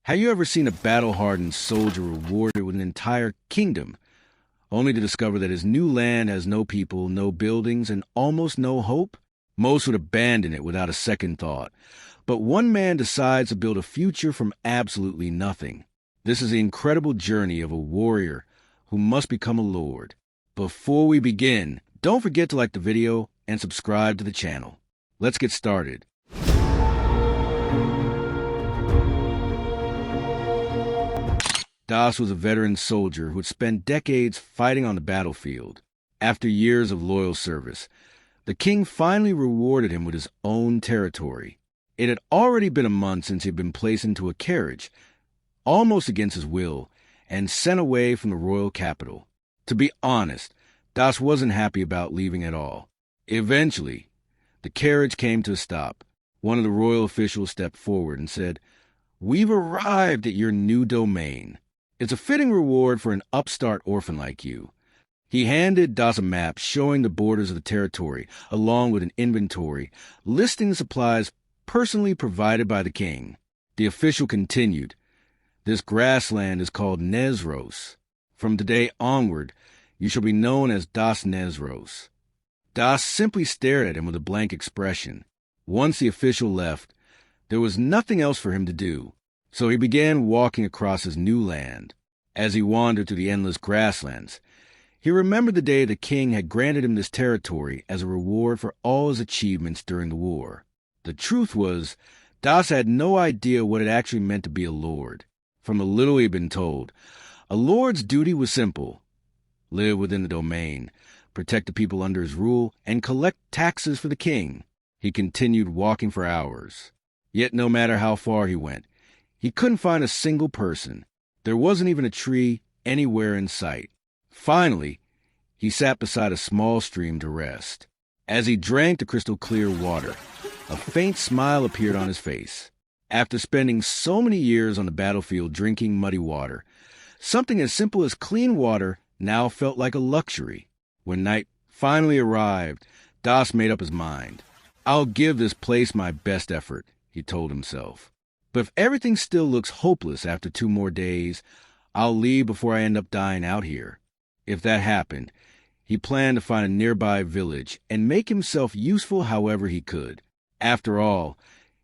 Have you ever seen a battle-hardened soldier rewarded with an entire kingdom, only to discover that his new land has no people, no buildings, and almost no hope? Most would abandon it without a second thought. But one man decides to build a future from absolutely nothing. This is the incredible journey of a warrior who must become a lord. Before we begin, don't forget to like the video and subscribe to the channel. Let's get started. Das was a veteran soldier who had spent decades fighting on the battlefield. After years of loyal service, the king finally rewarded him with his own territory. It had already been a month since he had been placed into a carriage, almost against his will, and sent away from the royal capital. To be honest, Das wasn't happy about leaving at all. Eventually, the carriage came to a stop. One of the royal officials stepped forward and said, "We've arrived at your new domain. It's a fitting reward for an upstart orphan like you." He handed Das a map showing the borders of the territory, along with an inventory, listing the supplies personally provided by the king. The official continued, "This grassland is called Nezros. From today onward, you shall be known as Das Nezros." Das simply stared at him with a blank expression. Once the official left, there was nothing else for him to do, so he began walking across his new land. As he wandered through the endless grasslands, he remembered the day the king had granted him this territory as a reward for all his achievements during the war. The truth was, Das had no idea what it actually meant to be a lord. From the little he had been told, a lord's duty was simple: live within the domain, protect the people under his rule, and collect taxes for the king. He continued walking for hours. Yet no matter how far he went, he couldn't find a single person. There wasn't even a tree anywhere in sight. Finally, he sat beside a small stream to rest. As he drank the crystal-clear water, a faint smile appeared on his face. After spending so many years on the battlefield drinking muddy water, something as simple as clean water now felt like a luxury. When night finally arrived, Das made up his mind. "I'll give this place my best effort," he told himself. "But if everything still looks hopeless after 2 more days, I'll leave before I end up dying out here." If that happened, he planned to find a nearby village and make himself useful however he could. After all,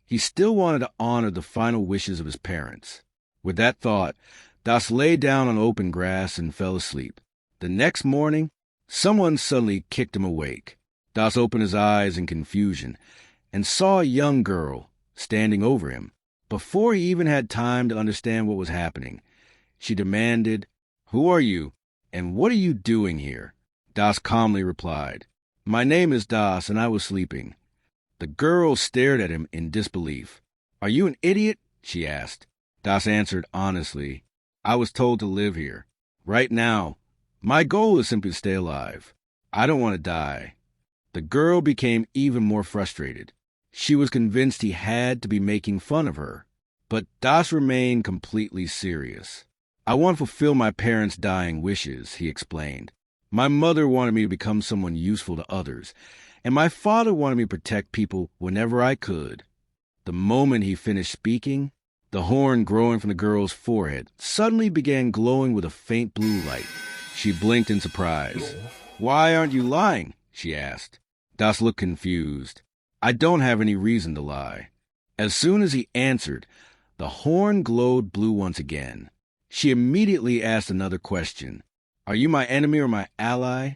he still wanted to honor the final wishes of his parents. With that thought, Das lay down on open grass and fell asleep. The next morning, someone suddenly kicked him awake. Das opened his eyes in confusion and saw a young girl standing over him. Before he even had time to understand what was happening, she demanded, "Who are you, and what are you doing here?" Das calmly replied, "My name is Das, and I was sleeping." The girl stared at him in disbelief. "Are you an idiot?" she asked. Das answered honestly, "I was told to live here. Right now, my goal is simply to stay alive. I don't want to die." The girl became even more frustrated. She was convinced he had to be making fun of her. But Das remained completely serious. "I want to fulfill my parents' dying wishes," he explained. "My mother wanted me to become someone useful to others, and my father wanted me to protect people whenever I could." The moment he finished speaking, the horn growing from the girl's forehead suddenly began glowing with a faint blue light. She blinked in surprise. "Why aren't you lying?" she asked. Das looked confused. "I don't have any reason to lie." As soon as he answered, the horn glowed blue once again. She immediately asked another question. "Are you my enemy or my ally?"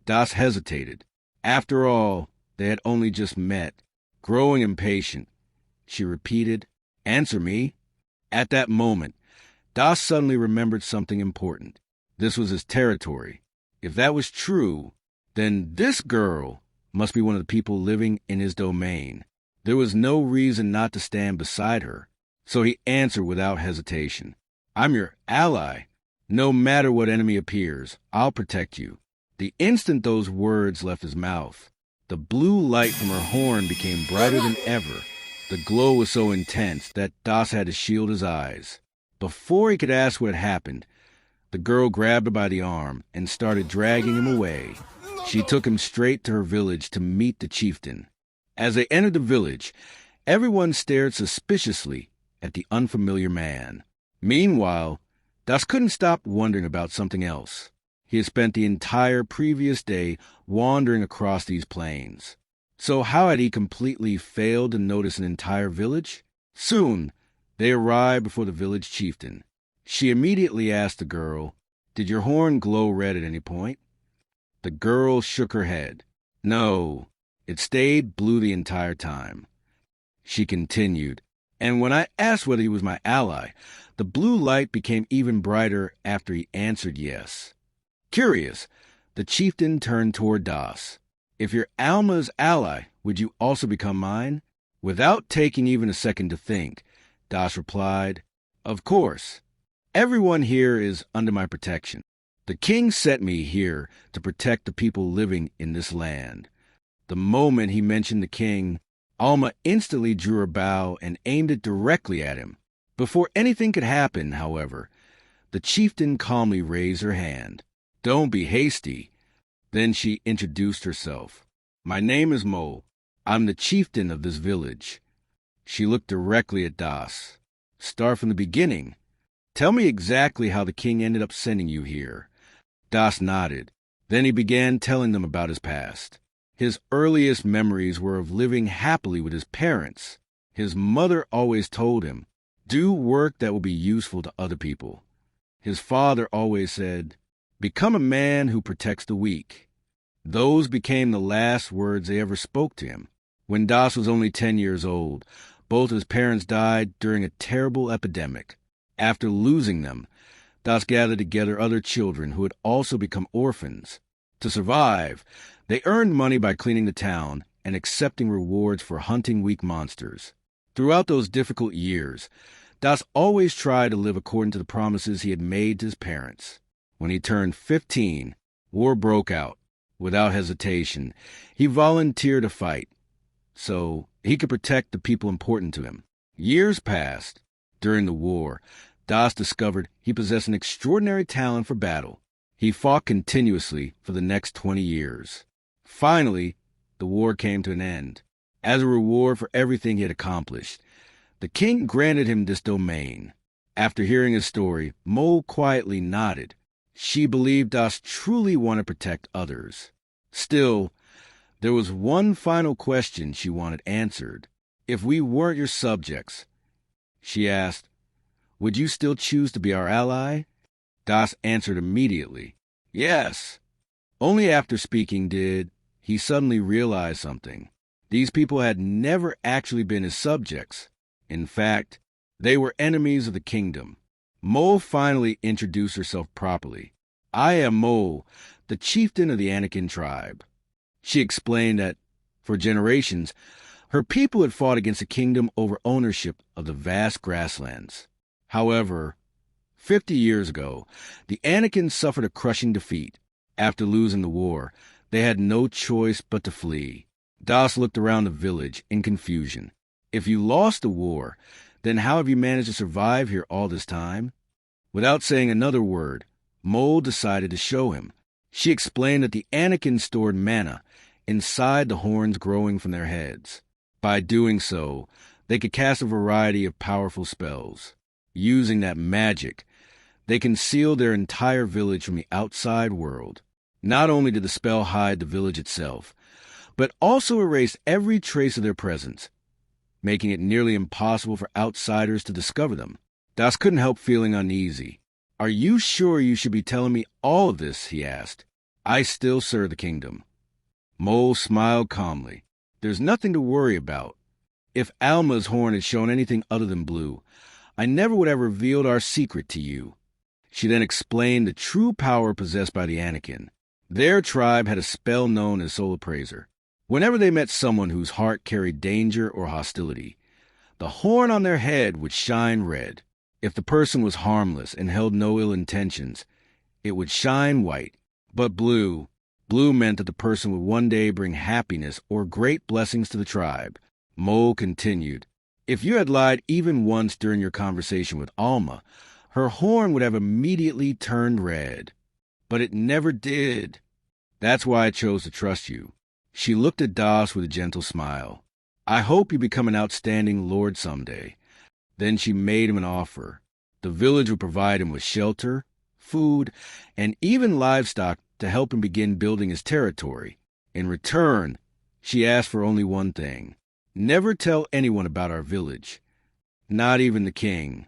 Das hesitated. After all, they had only just met. Growing impatient, she repeated, "Answer me." At that moment, Das suddenly remembered something important. This was his territory. If that was true, then this girl must be one of the people living in his domain. There was no reason not to stand beside her, so he answered without hesitation, "I'm your ally. No matter what enemy appears, I'll protect you." The instant those words left his mouth, the blue light from her horn became brighter than ever. The glow was so intense that Das had to shield his eyes. Before he could ask what had happened, the girl grabbed her by the arm and started dragging him away. She took him straight to her village to meet the chieftain. As they entered the village, everyone stared suspiciously at the unfamiliar man. Meanwhile, Das couldn't stop wondering about something else. He had spent the entire previous day wandering across these plains. So how had he completely failed to notice an entire village? Soon, they arrived before the village chieftain. She immediately asked the girl, "Did your horn glow red at any point?" The girl shook her head. "No, it stayed blue the entire time." She continued, "And when I asked whether he was my ally, the blue light became even brighter after he answered yes." Curious, the chieftain turned toward Das. "If you're Alma's ally, would you also become mine?" Without taking even a second to think, Das replied, "Of course. Everyone here is under my protection. The king sent me here to protect the people living in this land." The moment he mentioned the king, Alma instantly drew her bow and aimed it directly at him. Before anything could happen, however, the chieftain calmly raised her hand. "Don't be hasty." Then she introduced herself. "My name is Mo. I'm the chieftain of this village." She looked directly at Das. "Start from the beginning. Tell me exactly how the king ended up sending you here." Das nodded. Then he began telling them about his past. His earliest memories were of living happily with his parents. His mother always told him, "Do work that will be useful to other people." His father always said, "Become a man who protects the weak." Those became the last words they ever spoke to him. When Das was only 10 years old, both his parents died during a terrible epidemic. After losing them, Das gathered together other children who had also become orphans. To survive, they earned money by cleaning the town and accepting rewards for hunting weak monsters. Throughout those difficult years, Das always tried to live according to the promises he had made to his parents. When he turned 15, war broke out. Without hesitation, he volunteered to fight, so he could protect the people important to him. Years passed. During the war, Das discovered he possessed an extraordinary talent for battle. He fought continuously for the next 20 years. Finally, the war came to an end. As a reward for everything he had accomplished, the king granted him this domain. After hearing his story, Mo quietly nodded. She believed Das truly wanted to protect others. Still, there was one final question she wanted answered. "If we weren't your subjects," she asked, "would you still choose to be our ally?" Das answered immediately, "Yes." Only after speaking did he suddenly realize something. These people had never actually been his subjects. In fact, they were enemies of the kingdom. Mo finally introduced herself properly. "I am Mo, the chieftain of the Anikin tribe." She explained that, for generations, her people had fought against the kingdom over ownership of the vast grasslands. However, 50 years ago, the Anikin suffered a crushing defeat. After losing the war, they had no choice but to flee. Das looked around the village in confusion. "If you lost the war, then how have you managed to survive here all this time?" Without saying another word, Mo decided to show him. She explained that the Anikin stored mana inside the horns growing from their heads. By doing so, they could cast a variety of powerful spells. Using that magic, they concealed their entire village from the outside world. Not only did the spell hide the village itself, but also erased every trace of their presence, making it nearly impossible for outsiders to discover them. Das couldn't help feeling uneasy. "Are you sure you should be telling me all of this?" he asked. "I still serve the kingdom." Mo smiled calmly. "There's nothing to worry about. If Alma's horn had shown anything other than blue, I never would have revealed our secret to you." She then explained the true power possessed by the Anikin. Their tribe had a spell known as Soul Appraiser. Whenever they met someone whose heart carried danger or hostility, the horn on their head would shine red. If the person was harmless and held no ill intentions, it would shine white. But blue meant that the person would one day bring happiness or great blessings to the tribe. Mo continued, "If you had lied even once during your conversation with Alma, her horn would have immediately turned red. But it never did. That's why I chose to trust you." She looked at Das with a gentle smile. "I hope you become an outstanding lord someday." Then she made him an offer. The village would provide him with shelter, food, and even livestock to help him begin building his territory. In return, she asked for only one thing: never tell anyone about our village, not even the king.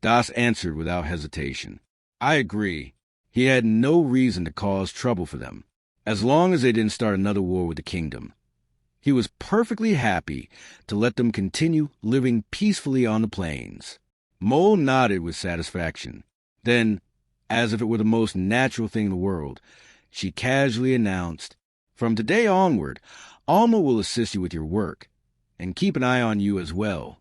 Das answered without hesitation. I agree. He had no reason to cause trouble for them, as long as they didn't start another war with the kingdom. He was perfectly happy to let them continue living peacefully on the plains. Mole nodded with satisfaction. Then, as if it were the most natural thing in the world, she casually announced, "From today onward, Alma will assist you with your work, and keep an eye on you as well."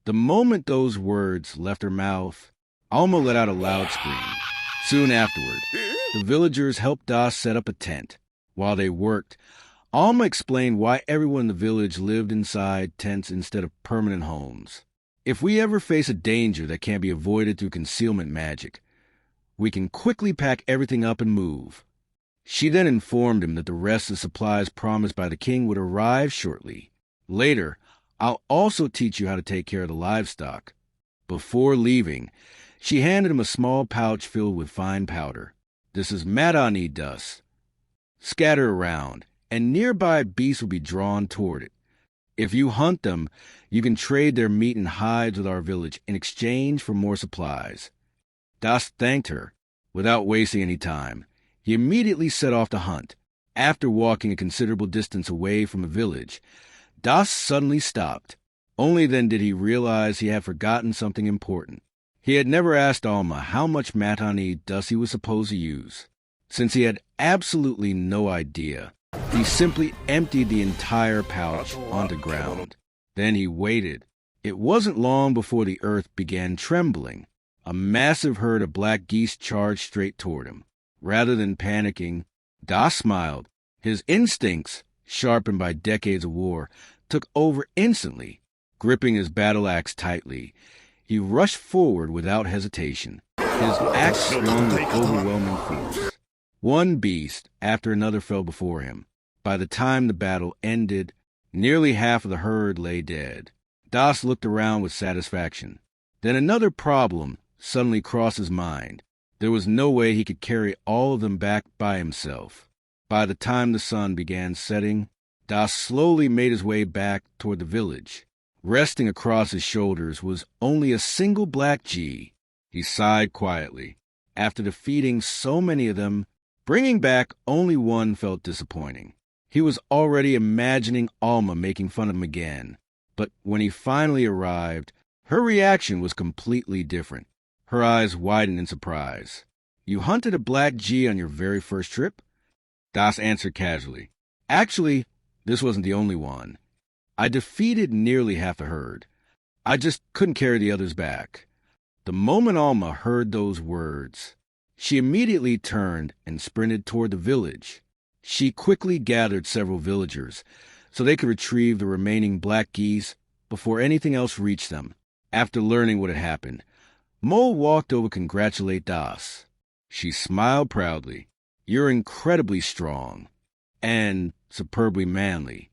The moment those words left her mouth, Alma let out a loud scream. Soon afterward, the villagers helped Das set up a tent. While they worked, Alma explained why everyone in the village lived inside tents instead of permanent homes. If we ever face a danger that can't be avoided through concealment magic, we can quickly pack everything up and move. She then informed him that the rest of the supplies promised by the king would arrive shortly. Later, I'll also teach you how to take care of the livestock. Before leaving, she handed him a small pouch filled with fine powder. This is Madani dust. Scatter around, and nearby beasts will be drawn toward it. If you hunt them, you can trade their meat and hides with our village in exchange for more supplies. Das thanked her. Without wasting any time, he immediately set off to hunt. After walking a considerable distance away from the village, Das suddenly stopped. Only then did he realize he had forgotten something important. He had never asked Alma how much Matani dust he was supposed to use. Since he had absolutely no idea, he simply emptied the entire pouch onto the ground. Then he waited. It wasn't long before the earth began trembling. A massive herd of black geese charged straight toward him. Rather than panicking, Das smiled. His instincts, sharpened by decades of war, took over instantly. Gripping his battle axe tightly, he rushed forward without hesitation. His axe swung with overwhelming force. One beast after another fell before him. By the time the battle ended, nearly half of the herd lay dead. Das looked around with satisfaction. Then another problem suddenly crossed his mind. There was no way he could carry all of them back by himself. By the time the sun began setting, Das slowly made his way back toward the village. Resting across his shoulders was only a single black G. He sighed quietly. After defeating so many of them, bringing back only one felt disappointing. He was already imagining Alma making fun of him again. But when he finally arrived, her reaction was completely different. Her eyes widened in surprise. "You hunted a black G on your very first trip?" Das answered casually. "Actually, this wasn't the only one. I defeated nearly half the herd. I just couldn't carry the others back." The moment Alma heard those words, she immediately turned and sprinted toward the village. She quickly gathered several villagers so they could retrieve the remaining black geese before anything else reached them. After learning what had happened, Mole walked over to congratulate Das. She smiled proudly. "You're incredibly strong and superbly manly."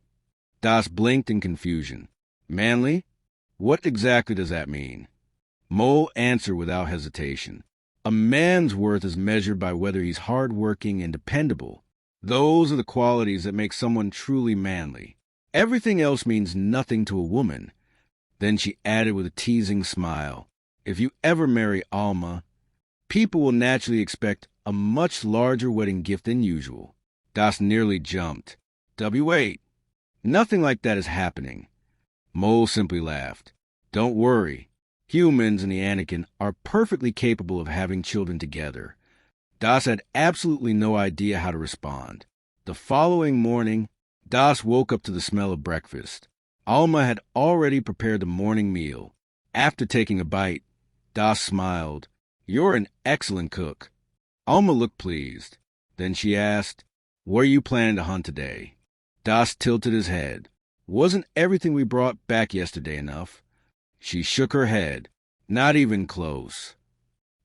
Das blinked in confusion. "Manly? What exactly does that mean?" Mole answered without hesitation. "A man's worth is measured by whether he's hardworking and dependable. Those are the qualities that make someone truly manly. Everything else means nothing to a woman." Then she added with a teasing smile, "If you ever marry Alma, people will naturally expect a much larger wedding gift than usual." Das nearly jumped. "Wait. Nothing like that is happening." Mole simply laughed. "Don't worry. Humans and the Anakin are perfectly capable of having children together." Das had absolutely no idea how to respond. The following morning, Das woke up to the smell of breakfast. Alma had already prepared the morning meal. After taking a bite, Das smiled. "You're an excellent cook." Alma looked pleased. Then she asked, "Where are you planning to hunt today?" Das tilted his head. "Wasn't everything we brought back yesterday enough?" She shook her head. "Not even close."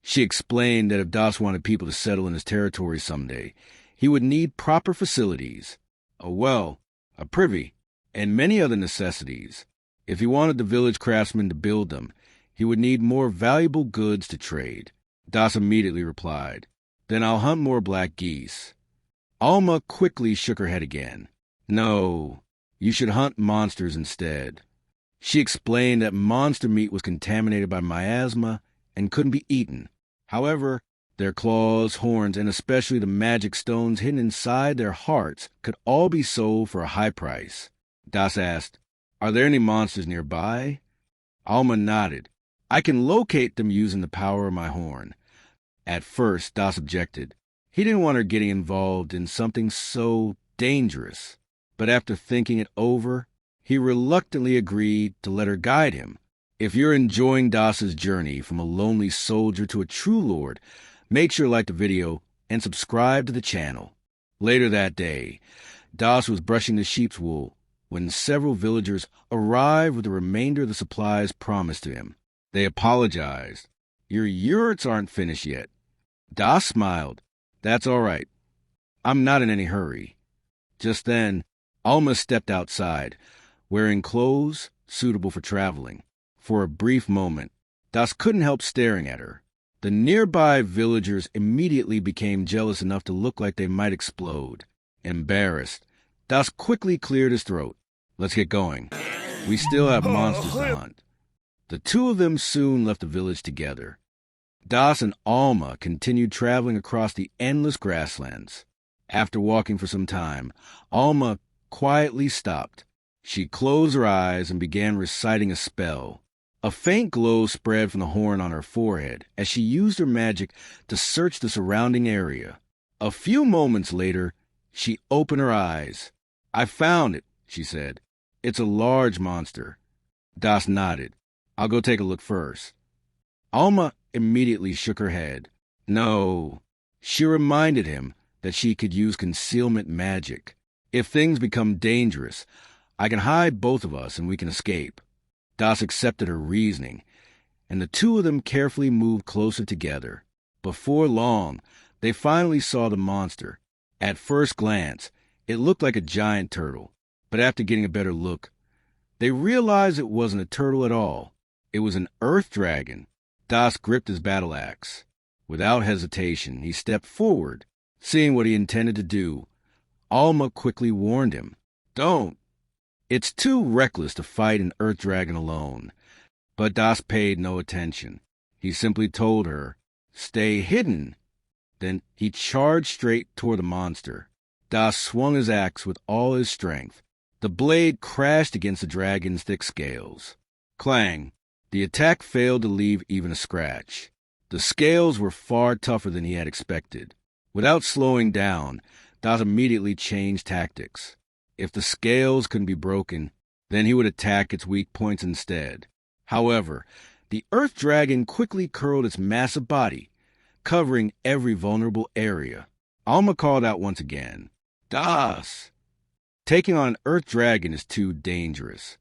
She explained that if Das wanted people to settle in his territory someday, he would need proper facilities, a well, a privy, and many other necessities. If he wanted the village craftsmen to build them, he would need more valuable goods to trade. Das immediately replied, "Then I'll hunt more black geese." Alma quickly shook her head again. "No, you should hunt monsters instead." She explained that monster meat was contaminated by miasma and couldn't be eaten. However, their claws, horns, and especially the magic stones hidden inside their hearts could all be sold for a high price. Das asked, "Are there any monsters nearby?" Alma nodded. "I can locate them using the power of my horn." At first, Das objected. He didn't want her getting involved in something so dangerous. But after thinking it over, he reluctantly agreed to let her guide him. If you're enjoying Das's journey from a lonely soldier to a true lord, make sure to like the video and subscribe to the channel. Later that day, Das was brushing the sheep's wool when several villagers arrived with the remainder of the supplies promised to him. They apologized. "Your yurts aren't finished yet." Das smiled. "That's all right. I'm not in any hurry." Just then, Alma stepped outside, wearing clothes suitable for traveling. For a brief moment, Das couldn't help staring at her. The nearby villagers immediately became jealous enough to look like they might explode. Embarrassed, Das quickly cleared his throat. "Let's get going. We still have monsters to hunt." The two of them soon left the village together. Das and Alma continued traveling across the endless grasslands. After walking for some time, Alma quietly stopped. She closed her eyes and began reciting a spell. A faint glow spread from the horn on her forehead as she used her magic to search the surrounding area. A few moments later, she opened her eyes. "I found it," she said. "It's a large monster." Das nodded. "I'll go take a look first." Alma immediately shook her head. No. She reminded him that she could use concealment magic. "If things become dangerous, I can hide both of us and we can escape." Das accepted her reasoning, and the two of them carefully moved closer together. Before long, they finally saw the monster. At first glance, it looked like a giant turtle, but after getting a better look, they realized it wasn't a turtle at all. It was an earth dragon. Das gripped his battle axe. Without hesitation, he stepped forward. Seeing what he intended to do, Alma quickly warned him, "Don't. It's too reckless to fight an earth dragon alone." But Das paid no attention. He simply told her, "Stay hidden." Then he charged straight toward the monster. Das swung his axe with all his strength. The blade crashed against the dragon's thick scales. Clang! The attack failed to leave even a scratch. The scales were far tougher than he had expected. Without slowing down, Das immediately changed tactics. If the scales couldn't be broken, then he would attack its weak points instead. However, the earth dragon quickly curled its massive body, covering every vulnerable area. Alma called out once again, "Das!" Taking on an earth dragon is too dangerous.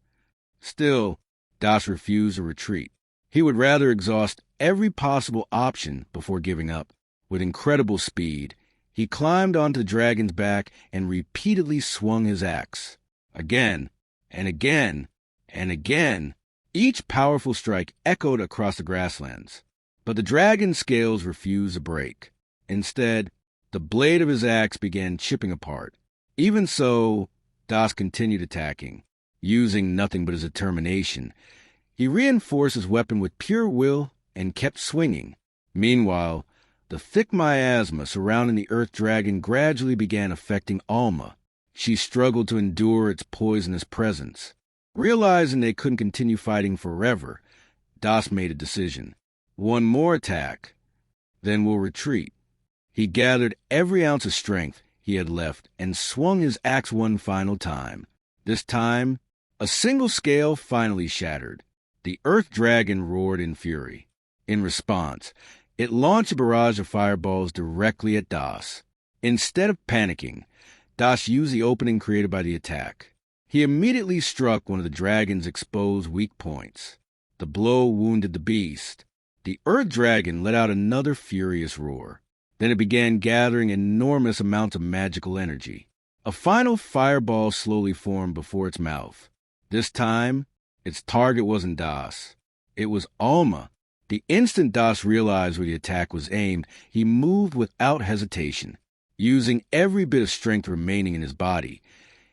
Still, Das refused to retreat. He would rather exhaust every possible option before giving up. With incredible speed, he climbed onto the dragon's back and repeatedly swung his axe. Again, and again, and again. Each powerful strike echoed across the grasslands. But the dragon's scales refused to break. Instead, the blade of his axe began chipping apart. Even so, Das continued attacking. Using nothing but his determination, he reinforced his weapon with pure will and kept swinging. Meanwhile, the thick miasma surrounding the earth dragon gradually began affecting Alma. She struggled to endure its poisonous presence. Realizing they couldn't continue fighting forever, Das made a decision. One more attack, then we'll retreat. He gathered every ounce of strength he had left and swung his axe one final time. This time, a single scale finally shattered. The earth dragon roared in fury. In response, it launched a barrage of fireballs directly at Das. Instead of panicking, Das used the opening created by the attack. He immediately struck one of the dragon's exposed weak points. The blow wounded the beast. The earth dragon let out another furious roar. Then it began gathering enormous amounts of magical energy. A final fireball slowly formed before its mouth. This time, its target wasn't Das. It was Alma. The instant Das realized where the attack was aimed, he moved without hesitation. Using every bit of strength remaining in his body,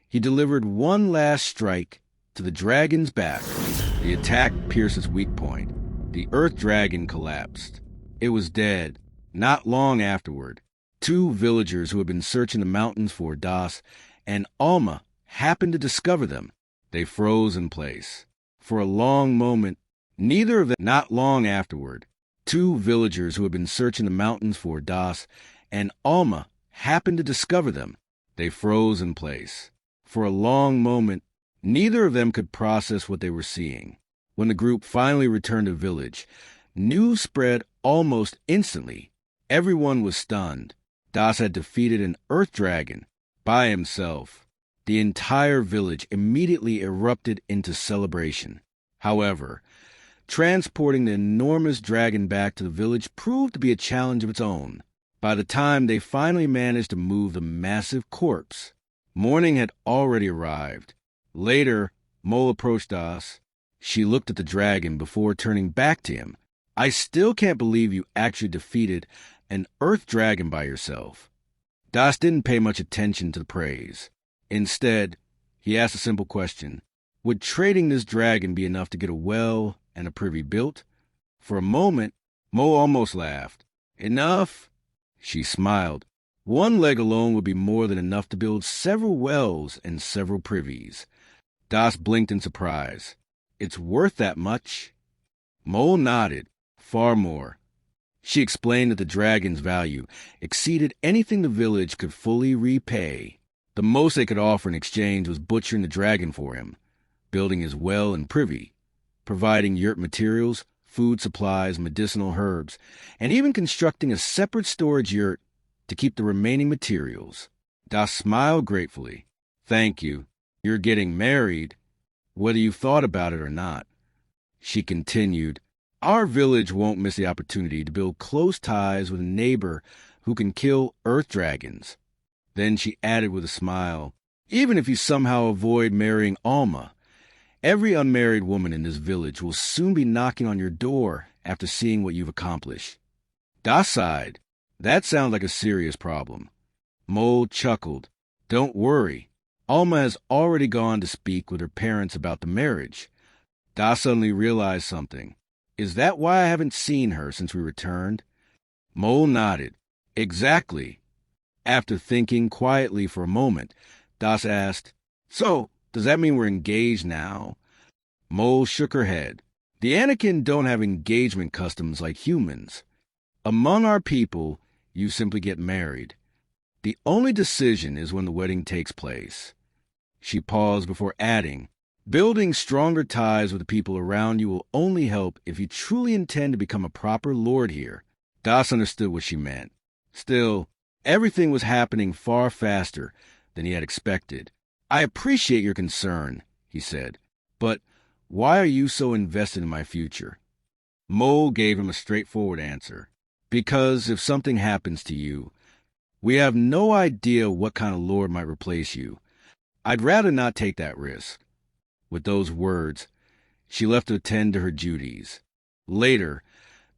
he delivered one last strike to the dragon's back. The attack pierced its weak point. The earth dragon collapsed. It was dead. Not long afterward, two villagers who had been searching the mountains for Das and Alma happened to discover them. They froze in place. For a long moment, neither of them. Not long afterward, two villagers who had been searching the mountains for Das and Alma happened to discover them. They froze in place. For a long moment, neither of them could process what they were seeing. When the group finally returned to the village, news spread almost instantly. Everyone was stunned. Das had defeated an earth dragon by himself. The entire village immediately erupted into celebration. However, transporting the enormous dragon back to the village proved to be a challenge of its own. By the time they finally managed to move the massive corpse, morning had already arrived. Later, Mole approached Das. She looked at the dragon before turning back to him. I still can't believe you actually defeated an earth dragon by yourself. Das didn't pay much attention to the praise. Instead, he asked a simple question. Would trading this dragon be enough to get a well and a privy built? For a moment, Mo almost laughed. Enough? She smiled. One leg alone would be more than enough to build several wells and several privies. Das blinked in surprise. It's worth that much? Mo nodded. Far more. She explained that the dragon's value exceeded anything the village could fully repay. The most they could offer in exchange was butchering the dragon for him, building his well and privy, providing yurt materials, food supplies, medicinal herbs, and even constructing a separate storage yurt to keep the remaining materials. Das smiled gratefully. Thank you. You're getting married, whether you thought about it or not. She continued, our village won't miss the opportunity to build close ties with a neighbor who can kill earth dragons. Then she added with a smile, even if you somehow avoid marrying Alma, every unmarried woman in this village will soon be knocking on your door after seeing what you've accomplished. Das sighed. That sounds like a serious problem. Mole chuckled. Don't worry. Alma has already gone to speak with her parents about the marriage. Das suddenly realized something. Is that why I haven't seen her since we returned? Mole nodded. Exactly. After thinking quietly for a moment, Das asked, So, does that mean we're engaged now? Mole shook her head. The Anikin don't have engagement customs like humans. Among our people, you simply get married. The only decision is when the wedding takes place. She paused before adding, building stronger ties with the people around you will only help if you truly intend to become a proper lord here. Das understood what she meant. Still, everything was happening far faster than he had expected. I appreciate your concern, he said, but why are you so invested in my future? Mole gave him a straightforward answer. Because if something happens to you, we have no idea what kind of lord might replace you. I'd rather not take that risk. With those words, she left to attend to her duties. Later,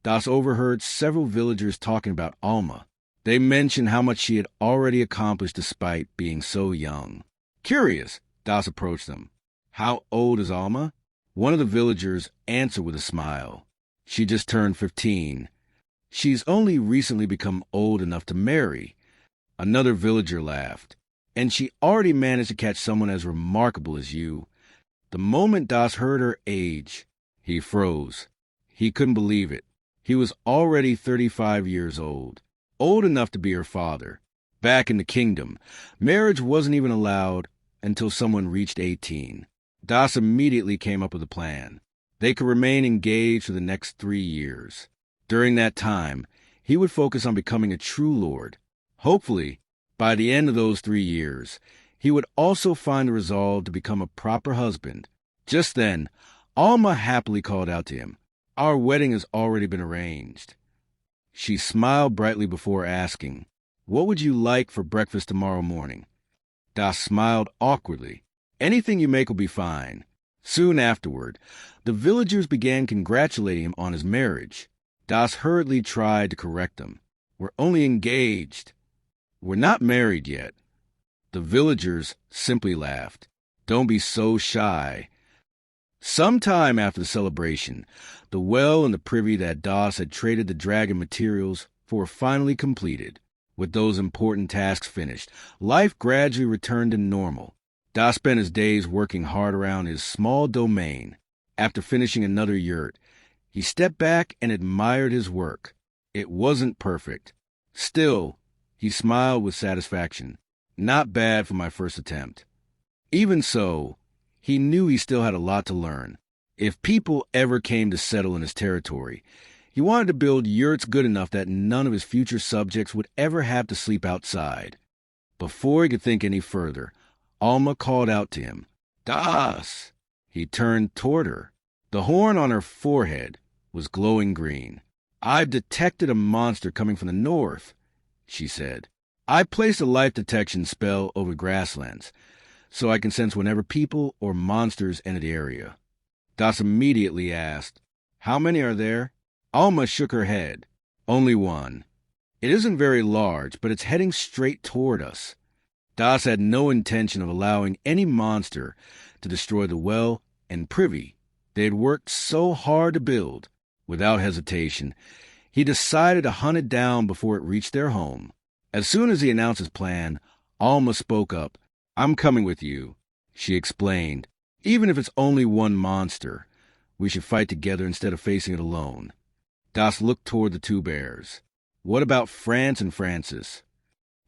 Das overheard several villagers talking about Alma. They mentioned how much she had already accomplished despite being so young. Curious, Das approached them. How old is Alma? One of the villagers answered with a smile. She just turned 15. She's only recently become old enough to marry. Another villager laughed. And she already managed to catch someone as remarkable as you. The moment Das heard her age, he froze. He couldn't believe it. He was already 35 years old enough to be her father. Back in the kingdom, marriage wasn't even allowed until someone reached 18. Das immediately came up with a plan. They could remain engaged for the next 3 years. During that time, he would focus on becoming a true lord. Hopefully, by the end of those 3 years, he would also find the resolve to become a proper husband. Just then, Alma happily called out to him, Our wedding has already been arranged. She smiled brightly before asking, What would you like for breakfast tomorrow morning? Das smiled awkwardly. Anything you make will be fine. Soon afterward, the villagers began congratulating him on his marriage. Das hurriedly tried to correct them. "We're only engaged. We're not married yet." The villagers simply laughed. "Don't be so shy." Sometime after the celebration, the well and the privy that Das had traded the dragon materials for were finally completed. With those important tasks finished, life gradually returned to normal. Das spent his days working hard around his small domain. After finishing another yurt, he stepped back and admired his work. It wasn't perfect. Still, he smiled with satisfaction. "Not bad for my first attempt." Even so, he knew he still had a lot to learn. If people ever came to settle in his territory, he wanted to build yurts good enough that none of his future subjects would ever have to sleep outside. Before he could think any further, Alma called out to him, "Das!" He turned toward her. The horn on her forehead was glowing green. "I've detected a monster coming from the north," she said. "I placed a life detection spell over grasslands, so I can sense whenever people or monsters enter the area." Das immediately asked, "How many are there?" Alma shook her head. "Only one. It isn't very large, but it's heading straight toward us." Das had no intention of allowing any monster to destroy the well and privy they had worked so hard to build. Without hesitation, he decided to hunt it down before it reached their home. As soon as he announced his plan, Alma spoke up. "I'm coming with you," she explained. "Even if it's only one monster, we should fight together instead of facing it alone." Das looked toward the two bears. "What about France and Francis?"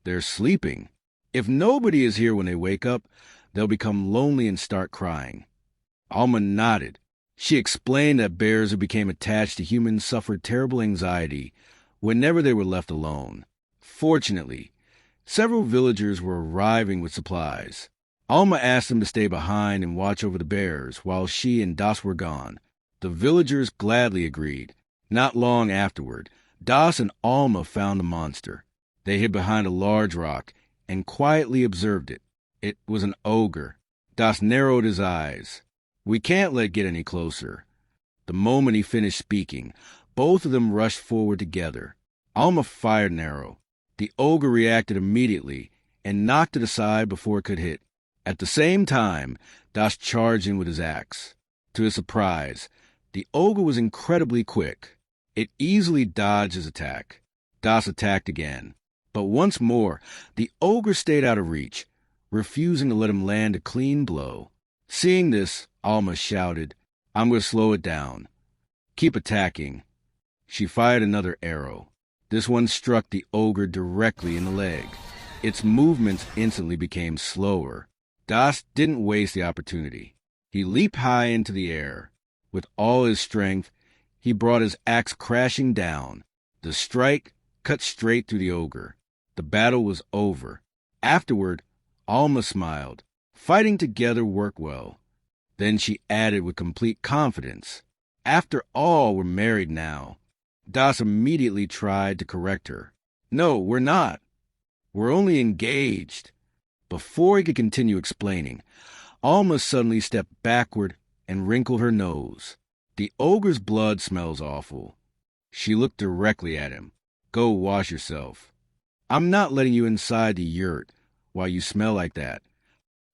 "They're sleeping. If nobody is here when they wake up, they'll become lonely and start crying." Alma nodded. She explained that bears who became attached to humans suffered terrible anxiety whenever they were left alone. Fortunately, several villagers were arriving with supplies. Alma asked them to stay behind and watch over the bears while she and Das were gone. The villagers gladly agreed. Not long afterward, Das and Alma found the monster. They hid behind a large rock and quietly observed it. It was an ogre. Das narrowed his eyes. "We can't let it get any closer." The moment he finished speaking, both of them rushed forward together. Alma fired an arrow. The ogre reacted immediately and knocked it aside before it could hit. At the same time, Das charged in with his axe. To his surprise, the ogre was incredibly quick. It easily dodged his attack. Das attacked again. But once more, the ogre stayed out of reach, refusing to let him land a clean blow. Seeing this, Alma shouted, "I'm going to slow it down. Keep attacking." She fired another arrow. This one struck the ogre directly in the leg. Its movements instantly became slower. Das didn't waste the opportunity. He leaped high into the air. With all his strength, he brought his axe crashing down. The strike cut straight through the ogre. The battle was over. Afterward, Alma smiled. Fighting together worked well. Then she added with complete confidence, "After all, we're married now." Das immediately tried to correct her. "No, we're not. We're only engaged." Before he could continue explaining, Alma suddenly stepped backward and wrinkled her nose. "The ogre's blood smells awful." She looked directly at him. "Go wash yourself. I'm not letting you inside the yurt while you smell like that."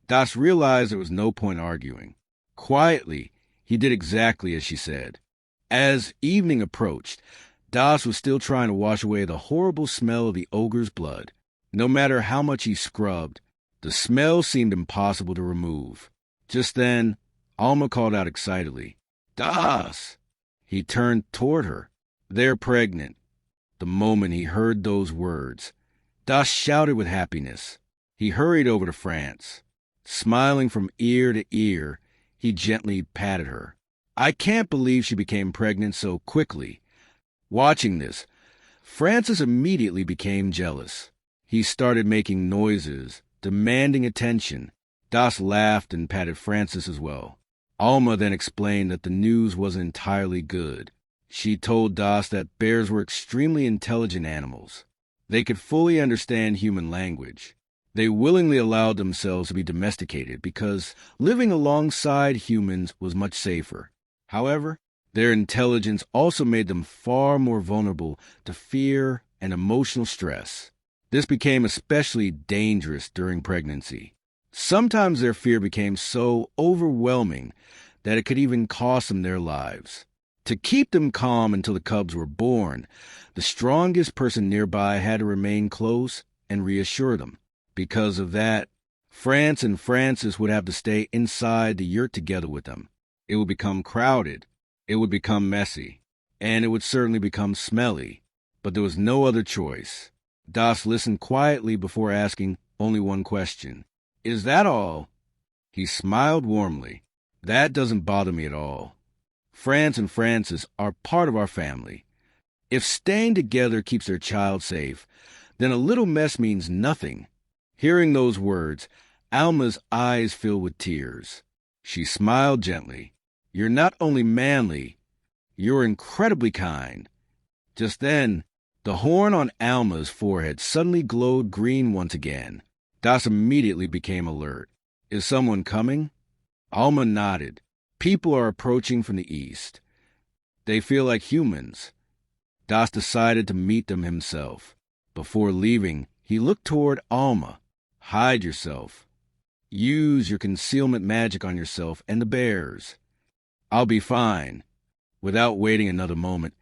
Das realized there was no point arguing. Quietly, he did exactly as she said. As evening approached, Das was still trying to wash away the horrible smell of the ogre's blood. No matter how much he scrubbed, the smell seemed impossible to remove. Just then, Alma called out excitedly, "Das!" He turned toward her. "They're pregnant." The moment he heard those words, Das shouted with happiness. He hurried over to France. Smiling from ear to ear, he gently patted her. "I can't believe she became pregnant so quickly." Watching this, Francis immediately became jealous. He started making noises, demanding attention. Das laughed and patted Francis as well. Alma then explained that the news wasn't entirely good. She told Das that bears were extremely intelligent animals. They could fully understand human language. They willingly allowed themselves to be domesticated because living alongside humans was much safer. However, their intelligence also made them far more vulnerable to fear and emotional stress. This became especially dangerous during pregnancy. Sometimes their fear became so overwhelming that it could even cost them their lives. To keep them calm until the cubs were born, the strongest person nearby had to remain close and reassure them. Because of that, France and Francis would have to stay inside the yurt together with them. It would become crowded, it would become messy, and it would certainly become smelly. But there was no other choice. Das listened quietly before asking only one question. "Is that all?" He smiled warmly. "That doesn't bother me at all. France and Francis are part of our family. If staying together keeps their child safe, then a little mess means nothing." Hearing those words, Alma's eyes filled with tears. She smiled gently. "You're not only manly, you're incredibly kind." Just then, the horn on Alma's forehead suddenly glowed green once again. Das immediately became alert. "Is someone coming?" Alma nodded. "People are approaching from the east. They feel like humans." Das decided to meet them himself. Before leaving, he looked toward Alma. "Hide yourself. Use your concealment magic on yourself and the bears. I'll be fine." Without waiting another moment,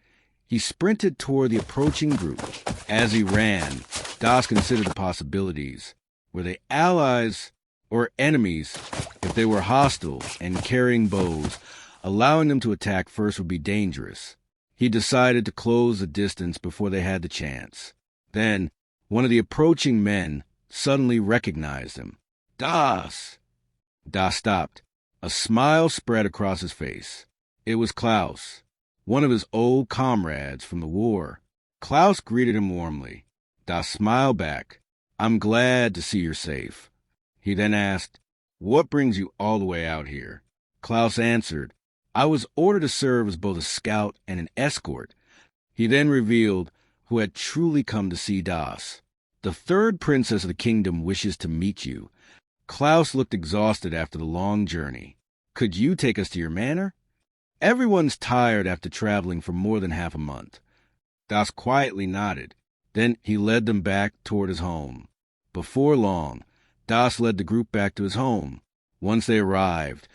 he sprinted toward the approaching group. As he ran, Das considered the possibilities. Were they allies or enemies? If they were hostile and carrying bows, allowing them to attack first would be dangerous. He decided to close the distance before they had the chance. Then, one of the approaching men suddenly recognized him. "Das!" Das stopped. A smile spread across his face. It was Klaus, one of his old comrades from the war. Klaus greeted him warmly. Das smiled back. "I'm glad to see you're safe." He then asked, "What brings you all the way out here?" Klaus answered, "I was ordered to serve as both a scout and an escort." He then revealed who had truly come to see Das. "The third princess of the kingdom wishes to meet you." Klaus looked exhausted after the long journey. "Could you take us to your manor?" "Everyone's tired after traveling for more than half a month." Das quietly nodded. Then he led them back toward his home. Before long, Das led the group back to his home. Once they arrived,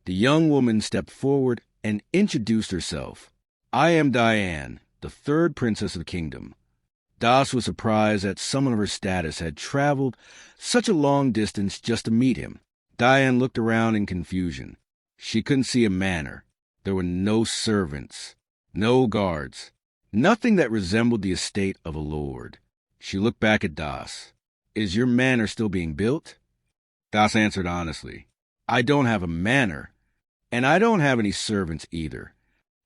the young woman stepped forward and introduced herself. "I am Diane, the third princess of the kingdom." Das was surprised that someone of her status had traveled such a long distance just to meet him. Diane looked around in confusion. She couldn't see a manor. There were no servants, no guards, nothing that resembled the estate of a lord. She looked back at Das. "Is your manor still being built?" Das answered honestly, "I don't have a manor, and I don't have any servants either."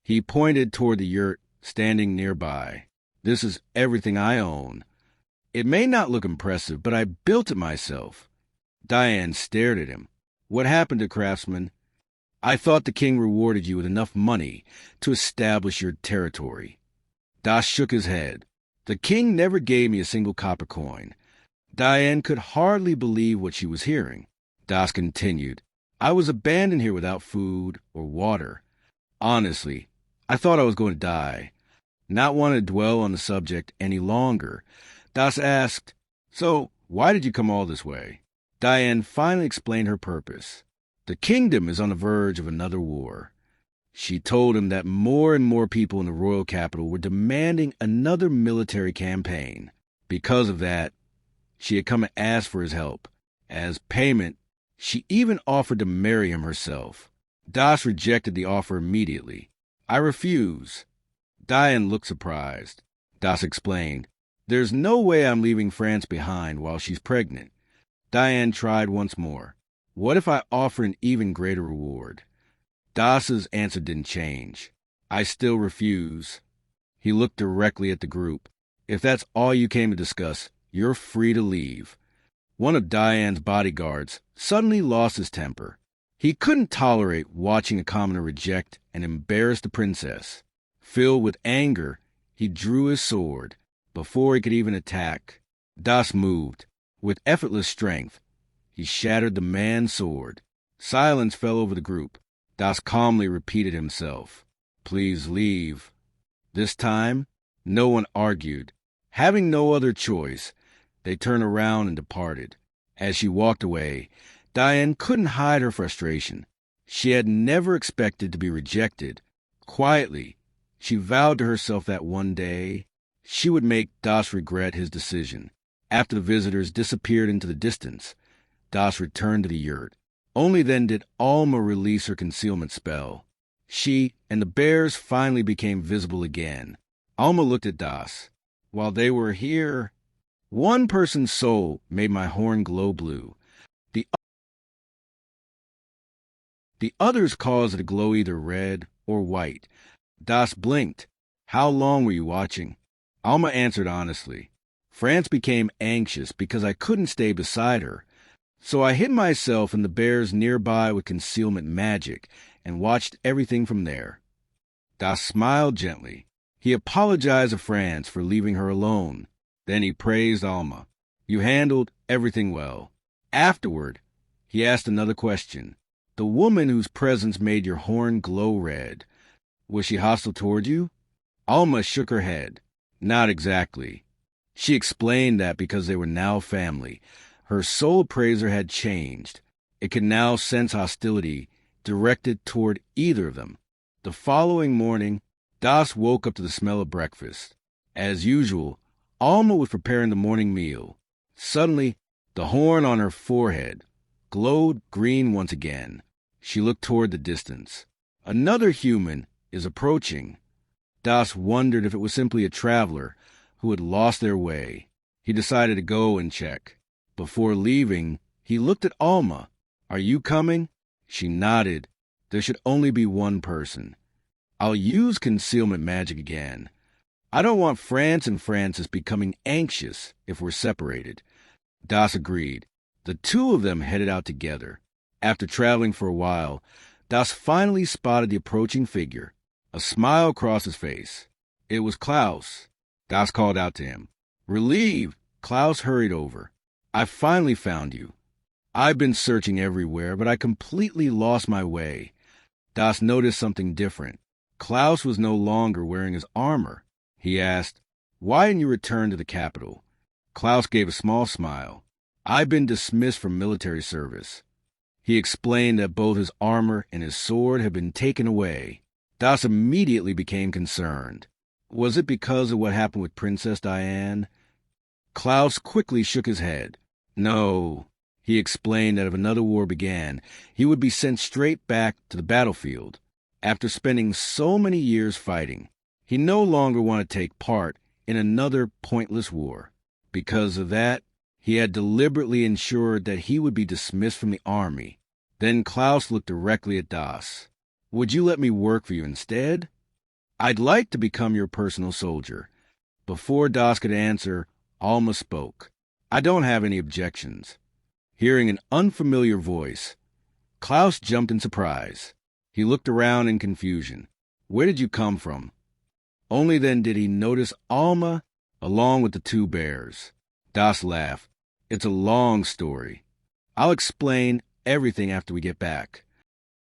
He pointed toward the yurt standing nearby. "This is everything I own. It may not look impressive, but I built it myself." Diane stared at him. "What happened to craftsman?" "I thought the king rewarded you with enough money to establish your territory." Das shook his head. "The king never gave me a single copper coin." Diane could hardly believe what she was hearing. Das continued, "I was abandoned here without food or water. Honestly, I thought I was going to die." Not wanting to dwell on the subject any longer, Das asked, "So, why did you come all this way?" Diane finally explained her purpose. "The kingdom is on the verge of another war." She told him that more and more people in the royal capital were demanding another military campaign. Because of that, she had come to ask for his help. As payment, she even offered to marry him herself. Das rejected the offer immediately. "I refuse." Diane looked surprised. Das explained, "There's no way I'm leaving France behind while she's pregnant." Diane tried once more. "What if I offer an even greater reward?" Das's answer didn't change. "I still refuse." He looked directly at the group. "If that's all you came to discuss, you're free to leave." One of Diane's bodyguards suddenly lost his temper. He couldn't tolerate watching a commoner reject and embarrass the princess. Filled with anger, he drew his sword. Before he could even attack, Das moved. With effortless strength, he shattered the man's sword. Silence fell over the group. Das calmly repeated himself, "Please leave." This time, no one argued. Having no other choice, they turned around and departed. As she walked away, Diane couldn't hide her frustration. She had never expected to be rejected. Quietly, she vowed to herself that one day she would make Das regret his decision. After the visitors disappeared into the distance, Das returned to the yurt. Only then did Alma release her concealment spell. She and the bears finally became visible again. Alma looked at Das. "While they were here, one person's soul made my horn glow blue. The others caused it to glow either red or white." Das blinked. "How long were you watching?" Alma answered honestly. "France became anxious because I couldn't stay beside her. So I hid myself in the bears nearby with concealment magic and watched everything from there." Das smiled gently. He apologized to France for leaving her alone. Then he praised Alma. "You handled everything well." Afterward, he asked another question. "The woman whose presence made your horn glow red, was she hostile toward you?" Alma shook her head. "Not exactly." She explained that because they were now family, her soul appraiser had changed. It could now sense hostility directed toward either of them. The following morning, Das woke up to the smell of breakfast. As usual, Alma was preparing the morning meal. Suddenly, the horn on her forehead glowed green once again. She looked toward the distance. "Another human is approaching." Das wondered if it was simply a traveler who had lost their way. He decided to go and check. Before leaving, he looked at Alma. "Are you coming?" She nodded. "There should only be one person. I'll use concealment magic again. I don't want France and Francis becoming anxious if we're separated." Das agreed. The two of them headed out together. After traveling for a while, Das finally spotted the approaching figure. A smile crossed his face. It was Klaus. Das called out to him. Relieved, Klaus hurried over. "I finally found you. I've been searching everywhere, but I completely lost my way." Das noticed something different. Klaus was no longer wearing his armor. He asked, "Why didn't you return to the capital?" Klaus gave a small smile. "I've been dismissed from military service." He explained that both his armor and his sword had been taken away. Das immediately became concerned. Was it because of what happened with Princess Diane? Klaus quickly shook his head. No. He explained that if another war began, he would be sent straight back to the battlefield. After spending so many years fighting, he no longer wanted to take part in another pointless war. Because of that, he had deliberately ensured that he would be dismissed from the army. Then Klaus looked directly at Das. "Would you let me work for you instead?" "I'd like to become your personal soldier." Before Das could answer, Alma spoke. "I don't have any objections." Hearing an unfamiliar voice, Klaus jumped in surprise. He looked around in confusion. "Where did you come from?" Only then did he notice Alma along with the two bears. Das laughed. "It's a long story. I'll explain everything after we get back."